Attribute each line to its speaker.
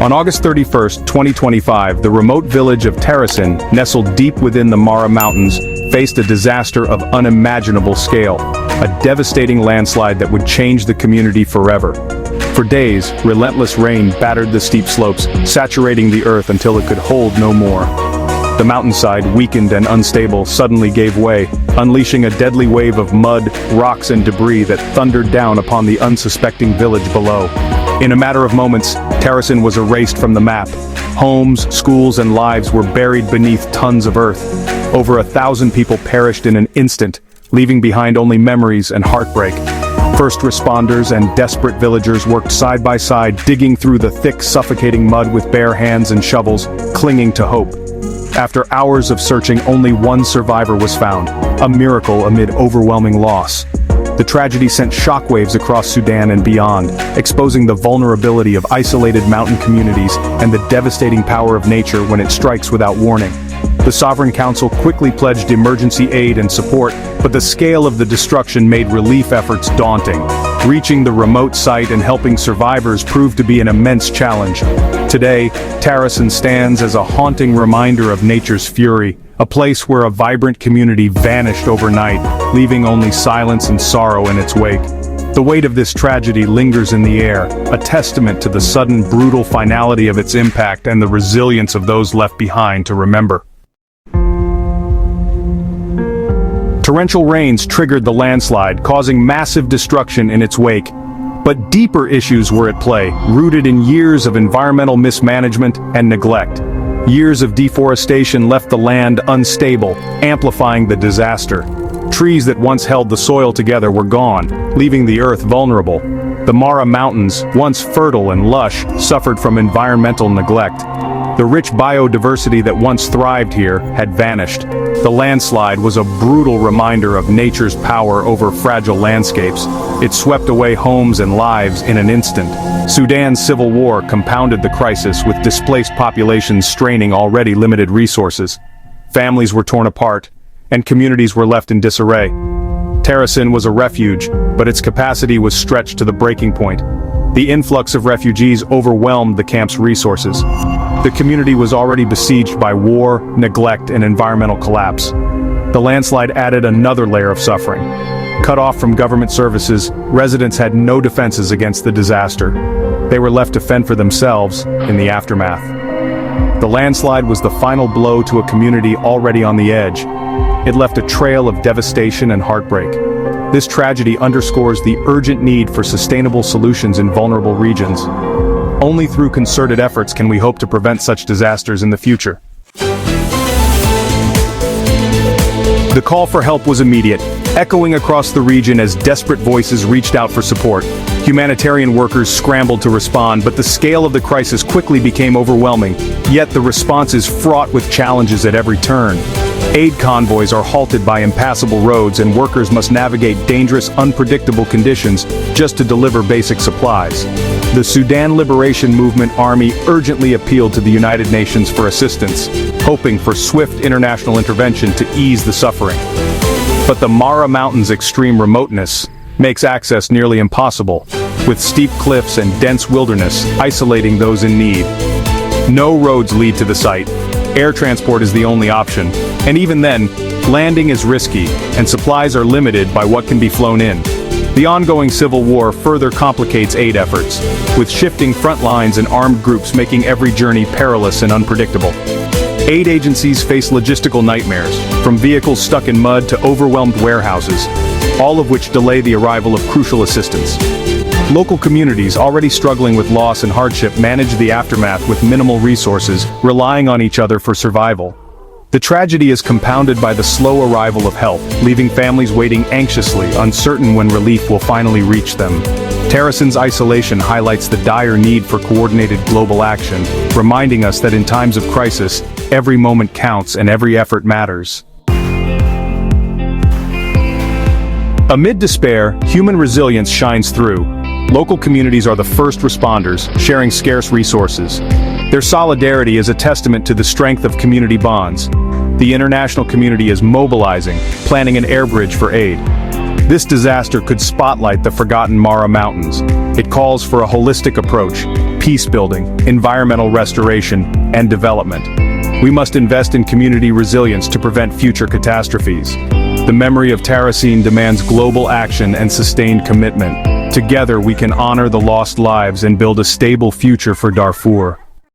Speaker 1: On August 31, 2025, the remote village of Tarasin, nestled deep within the Mara Mountains, faced a disaster of unimaginable scale, a devastating landslide that would change the community forever. For days, relentless rain battered the steep slopes, saturating the earth until it could hold no more. The mountainside, weakened and unstable, suddenly gave way, unleashing a deadly wave of mud, rocks and debris that thundered down upon the unsuspecting village below. In a matter of moments, Tarasin was erased from the map. Homes, schools and lives were buried beneath tons of earth. Over 1,000 people perished in an instant, leaving behind only memories and heartbreak. First responders and desperate villagers worked side by side, digging through the thick, suffocating mud with bare hands and shovels, clinging to hope. After hours of searching, only one survivor was found, a miracle amid overwhelming loss. The tragedy sent shockwaves across Sudan and beyond, exposing the vulnerability of isolated mountain communities and the devastating power of nature when it strikes without warning. The Sovereign Council quickly pledged emergency aid and support, but the scale of the destruction made relief efforts daunting. Reaching the remote site and helping survivors proved to be an immense challenge. Today, Tarasin stands as a haunting reminder of nature's fury, a place where a vibrant community vanished overnight, leaving only silence and sorrow in its wake. The weight of this tragedy lingers in the air, a testament to the sudden, brutal finality of its impact and the resilience of those left behind to remember. Torrential rains triggered the landslide, causing massive destruction in its wake. But deeper issues were at play, rooted in years of environmental mismanagement and neglect. Years of deforestation left the land unstable, amplifying the disaster. Trees that once held the soil together were gone, leaving the earth vulnerable. The Mara Mountains, once fertile and lush, suffered from environmental neglect. The rich biodiversity that once thrived here had vanished. The landslide was a brutal reminder of nature's power over fragile landscapes. It swept away homes and lives in an instant. Sudan's civil war compounded the crisis, with displaced populations straining already limited resources. Families were torn apart, and communities were left in disarray. Tarasin was a refuge, but its capacity was stretched to the breaking point. The influx of refugees overwhelmed the camp's resources. The community was already besieged by war, neglect, and environmental collapse. The landslide added another layer of suffering. Cut off from government services, residents had no defenses against the disaster. They were left to fend for themselves in the aftermath. The landslide was the final blow to a community already on the edge. It left a trail of devastation and heartbreak. This tragedy underscores the urgent need for sustainable solutions in vulnerable regions. Only through concerted efforts can we hope to prevent such disasters in the future. The call for help was immediate, echoing across the region as desperate voices reached out for support. Humanitarian workers scrambled to respond, but the scale of the crisis quickly became overwhelming. Yet the response is fraught with challenges at every turn. Aid convoys are halted by impassable roads, and workers must navigate dangerous, unpredictable conditions just to deliver basic supplies. The Sudan Liberation Movement Army urgently appealed to the United Nations for assistance, hoping for swift international intervention to ease the suffering. But the Mara Mountains' extreme remoteness makes access nearly impossible, with steep cliffs and dense wilderness isolating those in need. No roads lead to the site. Air transport is the only option, and even then, landing is risky, and supplies are limited by what can be flown in. The ongoing civil war further complicates aid efforts, with shifting front lines and armed groups making every journey perilous and unpredictable. Aid agencies face logistical nightmares, from vehicles stuck in mud to overwhelmed warehouses, all of which delay the arrival of crucial assistance. Local communities already struggling with loss and hardship manage the aftermath with minimal resources, relying on each other for survival. The tragedy is compounded by the slow arrival of help, leaving families waiting anxiously, uncertain when relief will finally reach them. Tarasin's isolation highlights the dire need for coordinated global action, reminding us that in times of crisis, every moment counts and every effort matters. Amid despair, human resilience shines through. Local communities are the first responders, sharing scarce resources. Their solidarity is a testament to the strength of community bonds. The international community is mobilizing, planning an air bridge for aid. This disaster could spotlight the forgotten Mara Mountains. It calls for a holistic approach, peace building, environmental restoration, and development. We must invest in community resilience to prevent future catastrophes. The memory of Terracine demands global action and sustained commitment. Together we can honor the lost lives and build a stable future for Darfur.